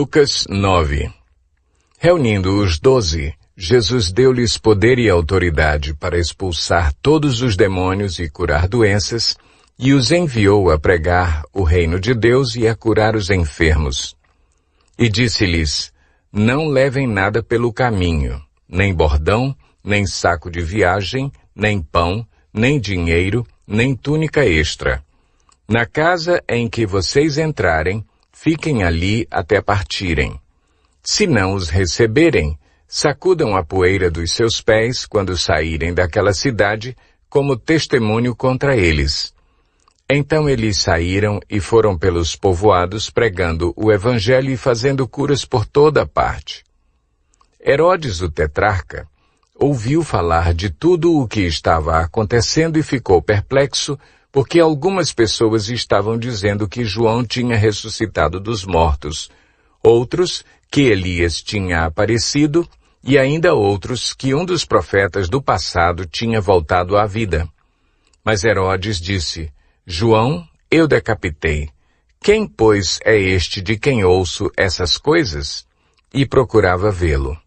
Lucas 9. Reunindo os 12, Jesus deu-lhes poder e autoridade para expulsar todos os demônios e curar doenças, e os enviou a pregar o reino de Deus e a curar os enfermos. E disse-lhes, não levem nada pelo caminho, nem bordão, nem saco de viagem, nem pão, nem dinheiro, nem túnica extra. Na casa em que vocês entrarem, fiquem ali até partirem. Se não os receberem, sacudam a poeira dos seus pés quando saírem daquela cidade, como testemunho contra eles. Então eles saíram e foram pelos povoados pregando o evangelho e fazendo curas por toda parte. Herodes, o tetrarca, ouviu falar de tudo o que estava acontecendo e ficou perplexo, porque algumas pessoas estavam dizendo que João tinha ressuscitado dos mortos, outros que Elias tinha aparecido e ainda outros que um dos profetas do passado tinha voltado à vida. Mas Herodes disse, João, eu decapitei. Quem, pois, é este de quem ouço essas coisas? E procurava vê-lo.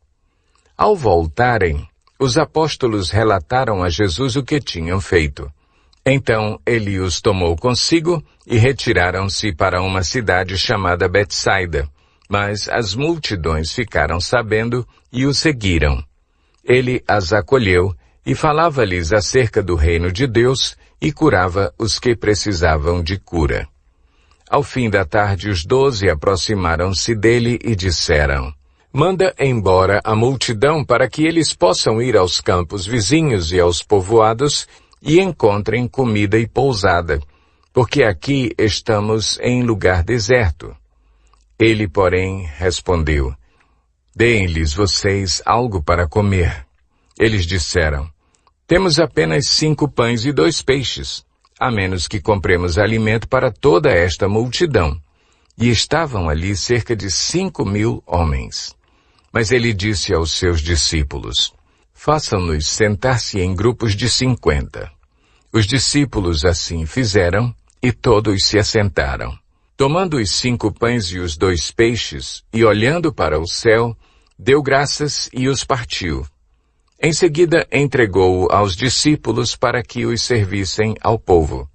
Ao voltarem, os apóstolos relataram a Jesus o que tinham feito. Então ele os tomou consigo e retiraram-se para uma cidade chamada Betsaida, mas as multidões ficaram sabendo e o seguiram. Ele as acolheu e falava-lhes acerca do reino de Deus e curava os que precisavam de cura. Ao fim da tarde, os 12 aproximaram-se dele e disseram, manda embora a multidão para que eles possam ir aos campos vizinhos e aos povoados e encontrem comida e pousada, porque aqui estamos em lugar deserto. Ele, porém, respondeu, deem-lhes vocês algo para comer. Eles disseram, temos apenas 5 pães e 2 peixes, a menos que compremos alimento para toda esta multidão. E estavam ali cerca de 5.000 homens. Mas ele disse aos seus discípulos, façam-nos sentar-se em grupos de 50. Os discípulos assim fizeram, e todos se assentaram. Tomando os 5 pães e os 2 peixes, e olhando para o céu, deu graças e os partiu. Em seguida, entregou-o aos discípulos para que os servissem ao povo.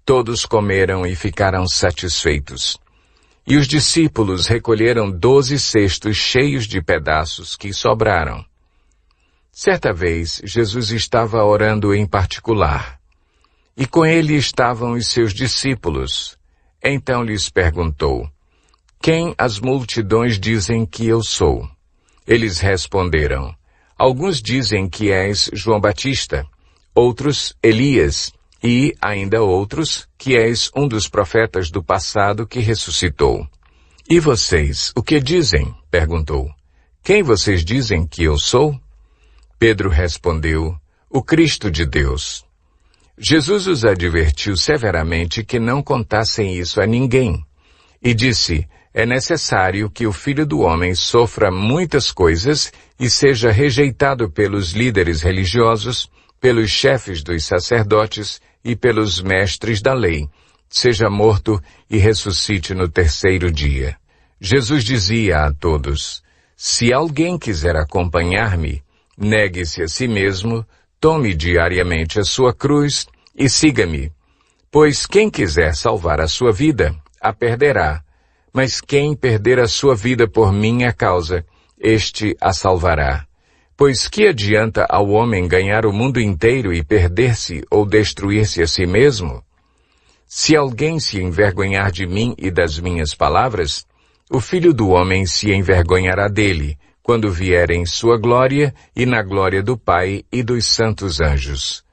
Todos comeram e ficaram satisfeitos. E os discípulos recolheram 12 cestos cheios de pedaços que sobraram. Certa vez, Jesus estava orando em particular. E com ele estavam os seus discípulos. Então lhes perguntou, quem as multidões dizem que eu sou? Eles responderam, alguns dizem que és João Batista, outros Elias, e ainda outros que és um dos profetas do passado que ressuscitou. E vocês, o que dizem? Perguntou. Quem vocês dizem que eu sou? Pedro respondeu, o Cristo de Deus. Jesus os advertiu severamente que não contassem isso a ninguém, e disse, é necessário que o Filho do Homem sofra muitas coisas e seja rejeitado pelos líderes religiosos, pelos chefes dos sacerdotes e pelos mestres da lei, seja morto e ressuscite no 3º dia. Jesus dizia a todos, se alguém quiser acompanhar-me, negue-se a si mesmo, tome diariamente a sua cruz e siga-me. Pois quem quiser salvar a sua vida, a perderá. Mas quem perder a sua vida por minha causa, este a salvará. Pois que adianta ao homem ganhar o mundo inteiro e perder-se ou destruir-se a si mesmo? Se alguém se envergonhar de mim e das minhas palavras, o Filho do Homem se envergonhará dele, quando vier em sua glória e na glória do Pai e dos santos anjos.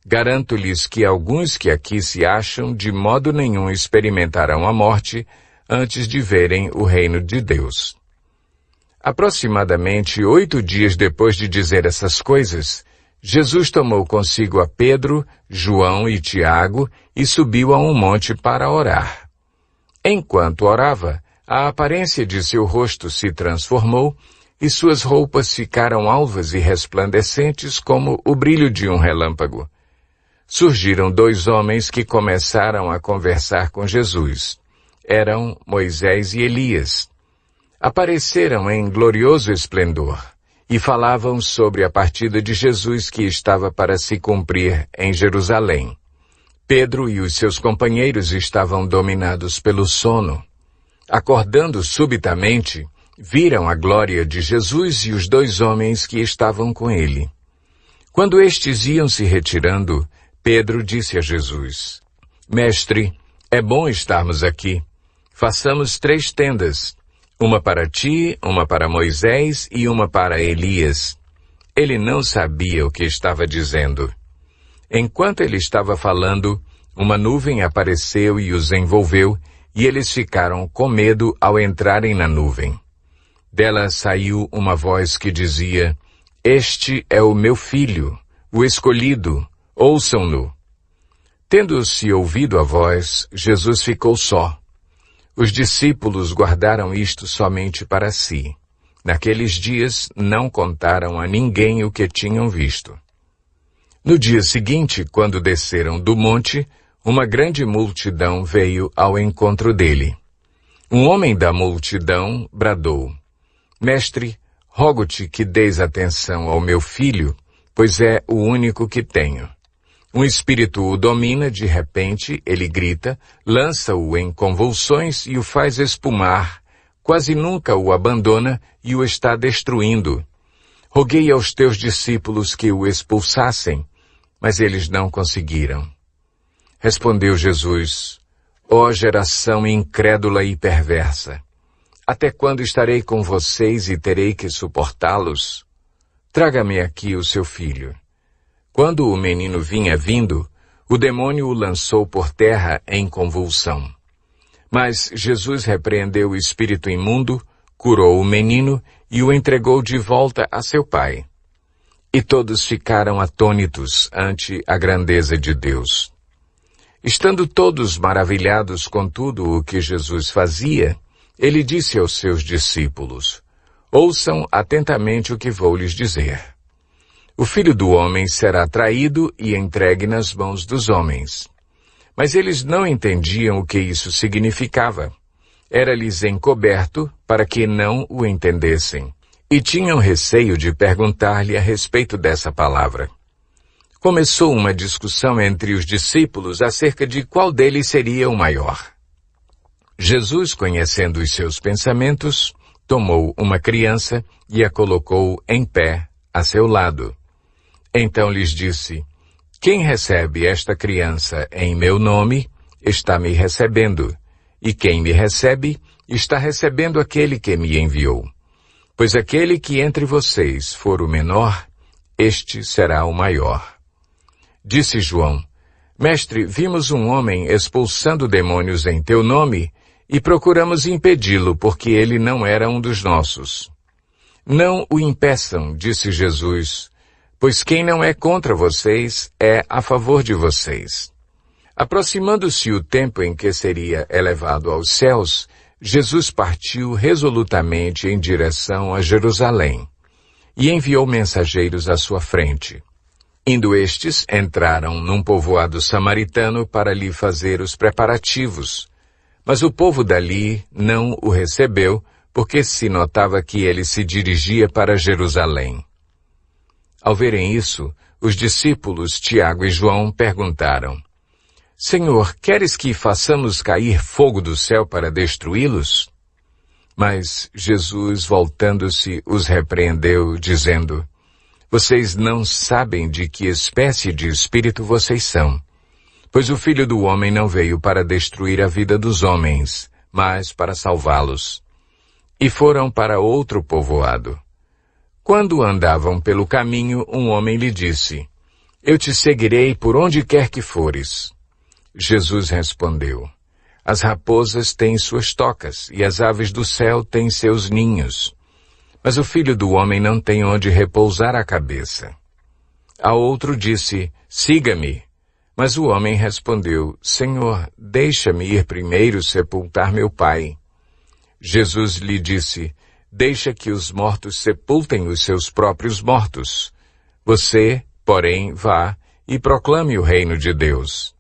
Garanto-lhes que alguns que aqui se acham de modo nenhum experimentarão a morte antes de verem o reino de Deus. Aproximadamente 8 dias depois de dizer essas coisas, Jesus tomou consigo a Pedro, João e Tiago e subiu a um monte para orar. Enquanto orava, a aparência de seu rosto se transformou e suas roupas ficaram alvas e resplandecentes como o brilho de um relâmpago. Surgiram 2 homens que começaram a conversar com Jesus. Eram Moisés e Elias. Apareceram em glorioso esplendor e falavam sobre a partida de Jesus que estava para se cumprir em Jerusalém. Pedro e os seus companheiros estavam dominados pelo sono. Acordando subitamente, viram a glória de Jesus e os 2 homens que estavam com ele. Quando estes iam se retirando, Pedro disse a Jesus: Mestre, é bom estarmos aqui. Façamos 3 tendas, uma para ti, uma para Moisés e uma para Elias. Ele não sabia o que estava dizendo. Enquanto ele estava falando, uma nuvem apareceu e os envolveu, e eles ficaram com medo ao entrarem na nuvem. Dela saiu uma voz que dizia: Este é o meu filho, o escolhido, ouçam-no. Tendo-se ouvido a voz, Jesus ficou só. Os discípulos guardaram isto somente para si. Naqueles dias não contaram a ninguém o que tinham visto. No dia seguinte, quando desceram do monte, uma grande multidão veio ao encontro dele. Um homem da multidão bradou: Mestre, rogo-te que deis atenção ao meu filho, pois é o único que tenho. Um espírito o domina, de repente, ele grita, lança-o em convulsões e o faz espumar, quase nunca o abandona e o está destruindo. Roguei aos teus discípulos que o expulsassem, mas eles não conseguiram. Respondeu Jesus: Ó geração incrédula e perversa, até quando estarei com vocês e terei que suportá-los? Traga-me aqui o seu filho. Quando o menino vinha vindo, o demônio o lançou por terra em convulsão. Mas Jesus repreendeu o espírito imundo, curou o menino e o entregou de volta a seu pai. E todos ficaram atônitos ante a grandeza de Deus. Estando todos maravilhados com tudo o que Jesus fazia, ele disse aos seus discípulos: Ouçam atentamente o que vou lhes dizer. O Filho do Homem será traído e entregue nas mãos dos homens. Mas eles não entendiam o que isso significava. Era-lhes encoberto para que não o entendessem. E tinham receio de perguntar-lhe a respeito dessa palavra. Começou uma discussão entre os discípulos acerca de qual deles seria o maior. Jesus, conhecendo os seus pensamentos, tomou uma criança e a colocou em pé a seu lado. Então lhes disse: Quem recebe esta criança em meu nome, está me recebendo, e quem me recebe, está recebendo aquele que me enviou. Pois aquele que entre vocês for o menor, este será o maior. Disse João: Mestre, vimos um homem expulsando demônios em teu nome, e procuramos impedi-lo, porque ele não era um dos nossos. Não o impeçam, disse Jesus, pois quem não é contra vocês é a favor de vocês. Aproximando-se o tempo em que seria elevado aos céus, Jesus partiu resolutamente em direção a Jerusalém e enviou mensageiros à sua frente. Indo estes, entraram num povoado samaritano para lhe fazer os preparativos, mas o povo dali não o recebeu, porque se notava que ele se dirigia para Jerusalém. Ao verem isso, os discípulos Tiago e João perguntaram: Senhor, queres que façamos cair fogo do céu para destruí-los? Mas Jesus, voltando-se, os repreendeu, dizendo: Vocês não sabem de que espécie de espírito vocês são, pois o Filho do Homem não veio para destruir a vida dos homens, mas para salvá-los. E foram para outro povoado. Quando andavam pelo caminho, um homem lhe disse: Eu te seguirei por onde quer que fores. Jesus respondeu: As raposas têm suas tocas, e as aves do céu têm seus ninhos. Mas o Filho do Homem não tem onde repousar a cabeça. A outro disse: Siga-me. Mas o homem respondeu: Senhor, deixa-me ir primeiro sepultar meu pai. Jesus lhe disse: Deixa que os mortos sepultem os seus próprios mortos. Você, porém, vá e proclame o reino de Deus.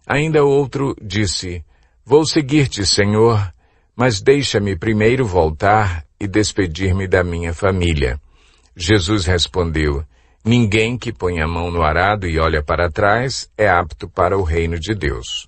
Ainda outro disse: Vou seguir-te, Senhor, mas deixa-me primeiro voltar e despedir-me da minha família. Jesus respondeu: ninguém que põe a mão no arado e olha para trás é apto para o reino de Deus.